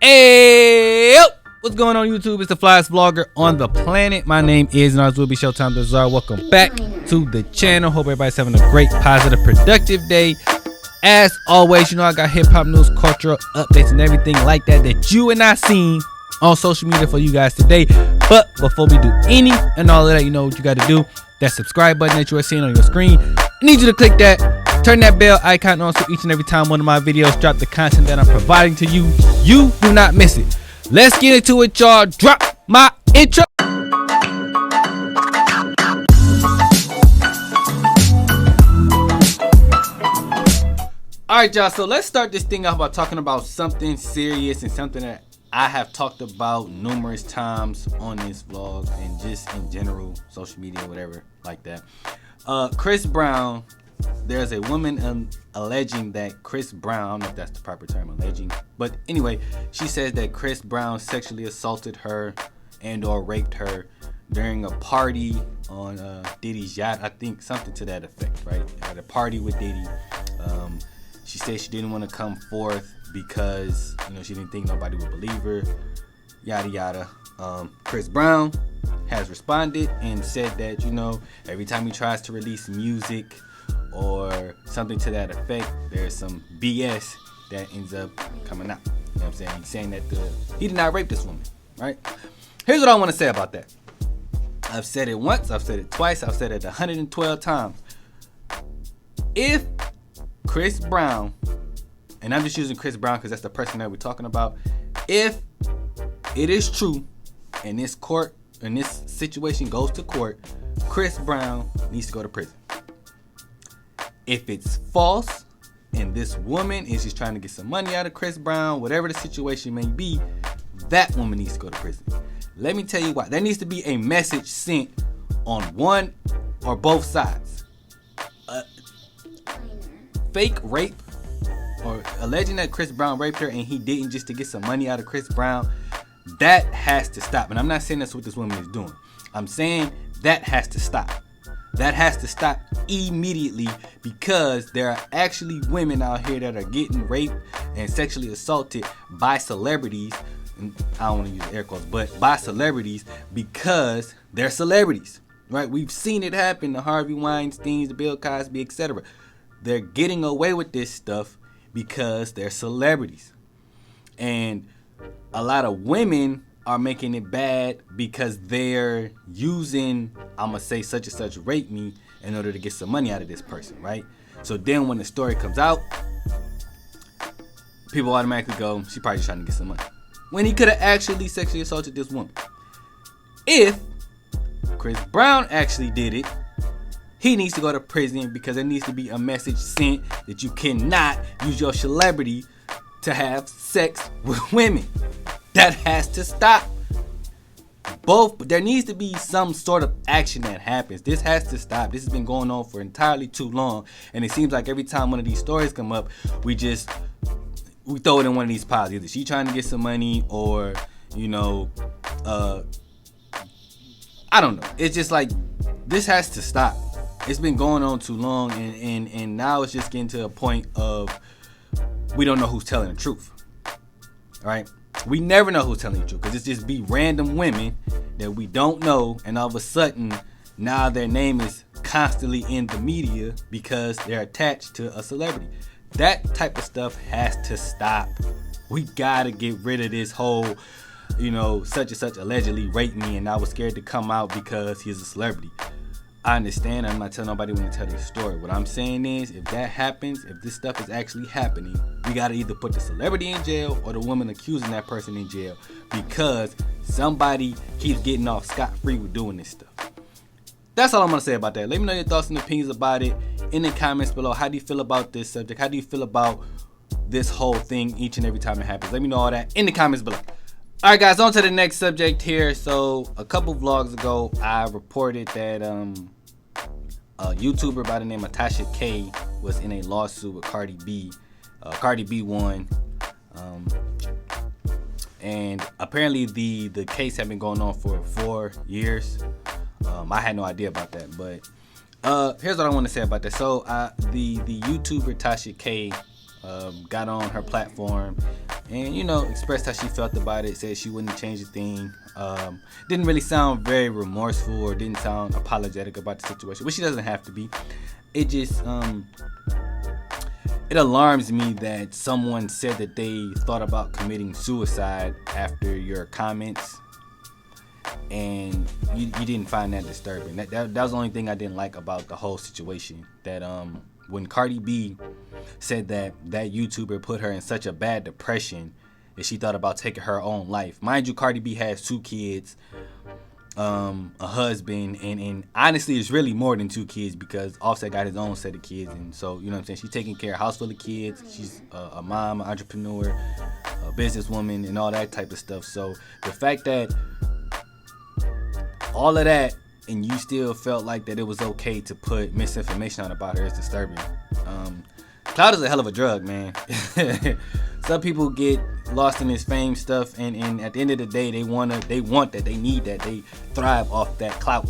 Hey, yo, what's going on YouTube? It's the flyest vlogger on the planet. My name is Nars will be Showtime Desire. Welcome back to the channel. Hope everybody's having a great, positive, productive day. As always, you know I got hip hop news, cultural updates, and everything like that you and I seen on social media for you guys today. But before we do any and all of that, you know what you got to do. That subscribe button that you are seeing on your screen. I need you to click that. Turn that bell icon on so each and every time one of my videos drop the content that I'm providing to you, you do not miss it. Let's get into it, y'all. Drop my intro. Alright, y'all, so let's start this thing off by talking about something serious and something that I have talked about numerous times on this vlog and just in general, social media, whatever like that. Chris Brown. There's a woman alleging that Chris Brown, I don't know if that's the proper term, alleging, but anyway, she says that Chris Brown sexually assaulted her and or raped her during a party on Diddy's yacht. I think something to that effect, right? At a party with Diddy. She said she didn't want to come forth because, you know, she didn't think nobody would believe her, yada yada. Chris Brown has responded and said that, you know, every time he tries to release music or something to that effect, there's some BS that ends up coming out. You know what I'm saying? He's saying that he did not rape this woman, right? Here's what I want to say about that. I've said it once, I've said it twice, I've said it 112 times. If Chris Brown, and I'm just using Chris Brown because that's the person that we're talking about, if it is true and this situation goes to court, Chris Brown needs to go to prison. If it's false and this woman is just trying to get some money out of Chris Brown, whatever the situation may be, that woman needs to go to prison. Let me tell you why. There needs to be a message sent on one or both sides. Fake rape or alleging that Chris Brown raped her and he didn't just to get some money out of Chris Brown, that has to stop. And I'm not saying that's what this woman is doing. I'm saying that has to stop. That has to stop immediately because there are actually women out here that are getting raped and sexually assaulted by celebrities. And I don't want to use air quotes, but by celebrities because they're celebrities, right? We've seen it happen. The Harvey Weinsteins, the Bill Cosby, etc. They're getting away with this stuff because they're celebrities. And a lot of women are making it bad because they're using, I'm gonna say such and such raped me in order to get some money out of this person, right? So then when the story comes out, people automatically go, she probably just trying to get some money. When he could have actually sexually assaulted this woman. If Chris Brown actually did it, he needs to go to prison because there needs to be a message sent that you cannot use your celebrity to have sex with women. That has to stop. There needs to be some sort of action that happens. This has to stop. This has been going on for entirely too long. And it seems like every time one of these stories come up, we throw it in one of these piles. Either she trying to get some money or, you know, I don't know. It's just like, this has to stop. It's been going on too long. And now it's just getting to a point of we don't know who's telling the truth. All right? We never know who's telling the truth because it's just be random women that we don't know, and all of a sudden now their name is constantly in the media because they're attached to a celebrity. That type of stuff has to stop. We gotta get rid of this whole, you know, such and such allegedly raped me and I was scared to come out because he's a celebrity. I understand. I'm not telling nobody when to tell their story. What I'm saying is, if that happens, if this stuff is actually happening, we gotta either put the celebrity in jail or the woman accusing that person in jail because somebody keeps getting off scot-free with doing this stuff. That's all I'm gonna say about that. Let me know your thoughts and opinions about it in the comments below. How do you feel about this subject? How do you feel about this whole thing each and every time it happens? Let me know all that in the comments below. Alright guys, on to the next subject here. So a couple vlogs ago, I reported that a YouTuber by the name of Tasha K was in a lawsuit with Cardi B. Cardi B won. And apparently the case had been going on for 4 years. I had no idea about that, but here's what I want to say about that. So the YouTuber Tasha K got on her platform and expressed how she felt about it. Said she wouldn't change a thing. Didn't really sound very remorseful or didn't sound apologetic about the situation, which she doesn't have to be. It just it alarms me that someone said that they thought about committing suicide after your comments, and you didn't find that disturbing. That was the only thing I didn't like about the whole situation. That when Cardi B said that YouTuber put her in such a bad depression that she thought about taking her own life. Mind you, Cardi B has 2 kids, a husband, and honestly it's really more than 2 kids because Offset got his own set of kids, and so you know what I'm saying, she's taking care of a house full of kids. She's a mom, an entrepreneur, a businesswoman, and all that type of stuff. So the fact that all of that and you still felt like that it was okay to put misinformation out about her is disturbing. Clout is a hell of a drug, man. Some people get lost in this fame stuff, and at the end of the day, they want that, they need that, they thrive off that clout.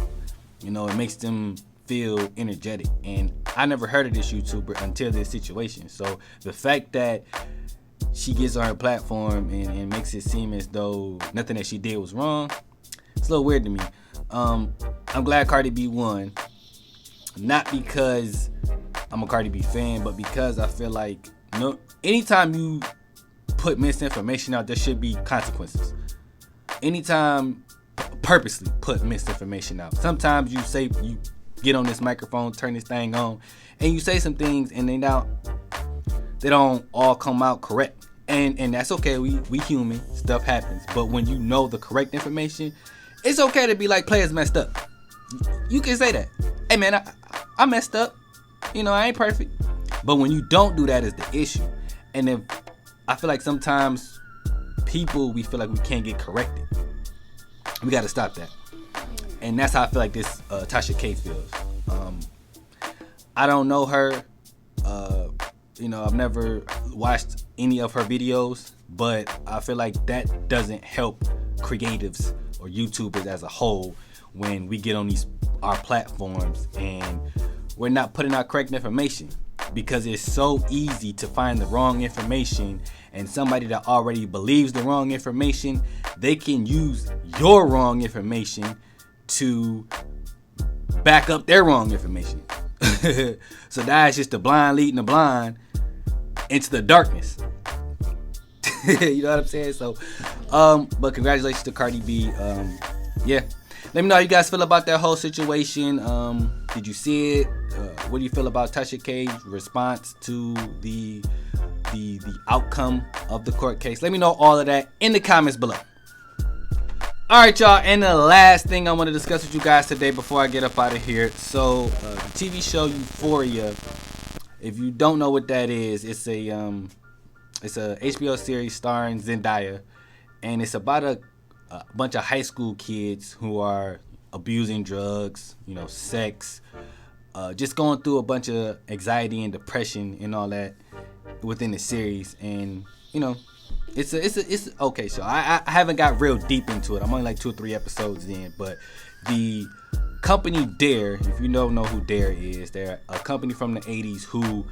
It makes them feel energetic. And I never heard of this YouTuber until this situation. So the fact that she gets on her platform and makes it seem as though nothing that she did was wrong, it's a little weird to me. I'm glad Cardi B won, not because I'm a Cardi B fan, but because I feel like anytime you put misinformation out, there should be consequences. Anytime purposely put misinformation out. Sometimes you get on this microphone, turn this thing on, and you say some things and they don't all come out correct. And that's okay. We human, stuff happens. But when you know the correct information, it's okay to be like, players messed up. You can say that. Hey man, I messed up. I ain't perfect. But when you don't do that is the issue. And if I feel like sometimes we feel like we can't get corrected. We got to stop that. And that's how I feel like this Tasha K feels. I don't know her. I've never watched any of her videos, but I feel like that doesn't help creatives or YouTubers as a whole when we get on our platforms and we're not putting out correct information, because it's so easy to find the wrong information, and somebody that already believes the wrong information, they can use your wrong information to back up their wrong information. So that's just the blind leading the blind into the darkness. You know what I'm saying? So but congratulations to Cardi B. Yeah, let me know how you guys feel about that whole situation. Did you see it? What do you feel about Tasha K's response to the outcome of the court case? Let me know all of that in the comments below. Alright y'all, and the last thing I want to discuss with you guys today before I get up out of here. So the TV show Euphoria, if you don't know what that is, it's a HBO series starring Zendaya, and it's about a bunch of high school kids who are abusing drugs, sex, just going through a bunch of anxiety and depression and all that within the series. And it's a okay show. I haven't got real deep into it. I'm only like 2 or 3 episodes in, but the company D.A.R.E, if you don't know who D.A.R.E is, they're a company from the 80s who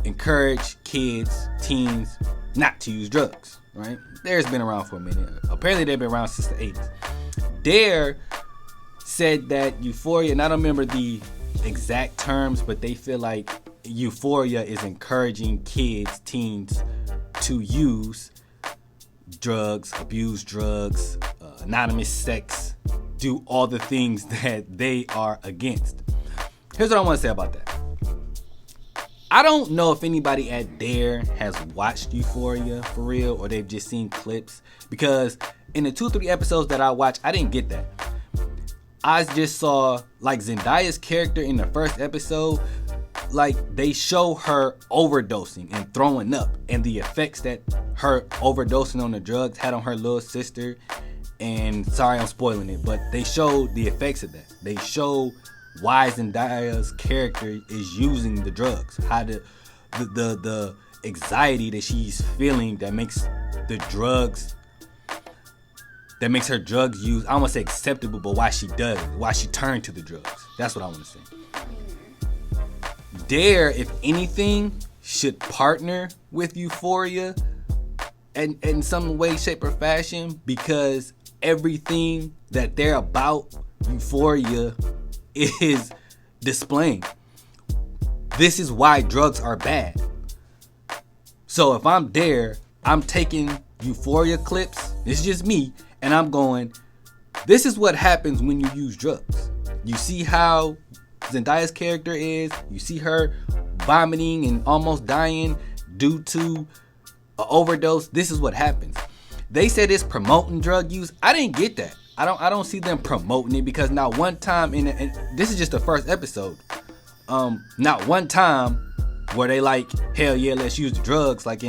encourage kids, teens, not to use drugs, right? D.A.R.E's been around for a minute. Apparently they've been around since the 80s. D.A.R.E said that Euphoria, and I don't remember the exact terms, but they feel like Euphoria is encouraging kids, teens, to use drugs, abuse drugs, anonymous sex, do all the things that they are against. Here's what I want to say about that. I don't know if anybody at D.A.R.E has watched Euphoria for real, or they've just seen clips, because in the 2 or 3 episodes that I watched, I didn't get that. I just saw like Zendaya's character in the first episode, like they show her overdosing and throwing up, and the effects that her overdosing on the drugs had on her little sister. And sorry I'm spoiling it, but they showed the effects of that. They show why Zendaya's character is using the drugs, how the anxiety that she's feeling that makes the drugs, that makes her drugs use, I don't want to say acceptable, but why she does it, why she turned to the drugs. That's what I want to say. D.A.R.E, if anything, should partner with Euphoria in some way, shape, or fashion, because everything that they're about, Euphoria, is displaying. This is why drugs are bad. So if I'm there, I'm taking Euphoria clips, it's just me, and I'm going, this is what happens when you use drugs. You see how Zendaya's character is, you see her vomiting and almost dying due to an overdose. This is what happens. They said it's promoting drug use. I didn't get that. I don't see them promoting it, because not one time and this is just the first episode. Not one time where they like, hell yeah, let's use the drugs. Like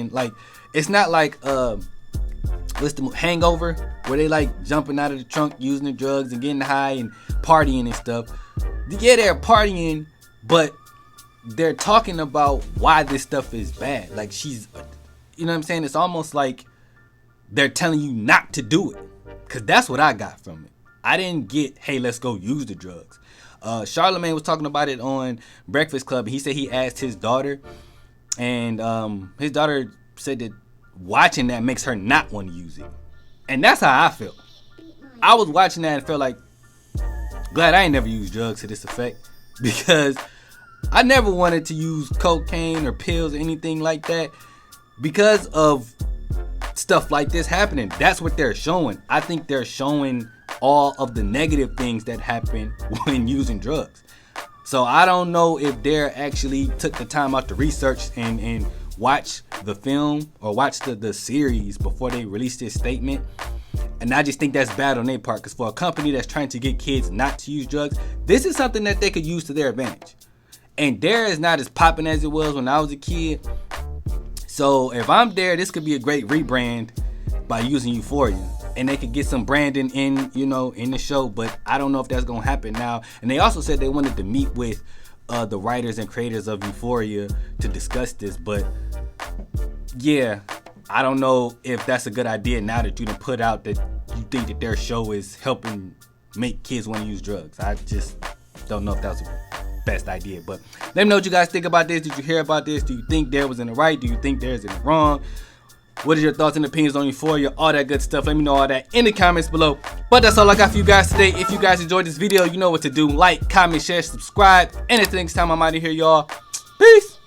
it's not like what's the Hangover, where they like jumping out of the trunk using the drugs and getting high and partying and stuff. Yeah, they're partying, but they're talking about why this stuff is bad. Like she's, you know what I'm saying? It's almost like they're telling you not to do it. Cause that's what I got from it. I didn't get, hey, let's go use the drugs. Charlamagne was talking about it on Breakfast Club. He said he asked his daughter, and his daughter said that watching that makes her not want to use it. And that's how I felt. I was watching that and felt like, glad I ain't never used drugs to this effect, because I never wanted to use cocaine or pills or anything like that because of stuff like this happening. That's what they're showing. I think they're showing all of the negative things that happen when using drugs. So I don't know if they actually took the time out to research and watch the film or watch the series before they released this statement. And I just think that's bad on their part, because for a company that's trying to get kids not to use drugs, this is something that they could use to their advantage. And D.A.R.E is not as popping as it was when I was a kid. So if I'm D.A.R.E, this could be a great rebrand by using Euphoria. And they could get some branding in, in the show. But I don't know if that's going to happen now. And they also said they wanted to meet with the writers and creators of Euphoria to discuss this. But yeah, I don't know if that's a good idea now that you done put out that you think that their show is helping make kids want to use drugs. I just don't know if that was the best idea. But let me know what you guys think about this. Did you hear about this? Do you think D.A.R.E was in the right? Do you think D.A.R.E is in the wrong? What are your thoughts and opinions on Euphoria? All that good stuff. Let me know all that in the comments below. But that's all I got for you guys today. If you guys enjoyed this video, you know what to do. Like, comment, share, subscribe. And until next time, I'm out of here, y'all. Peace.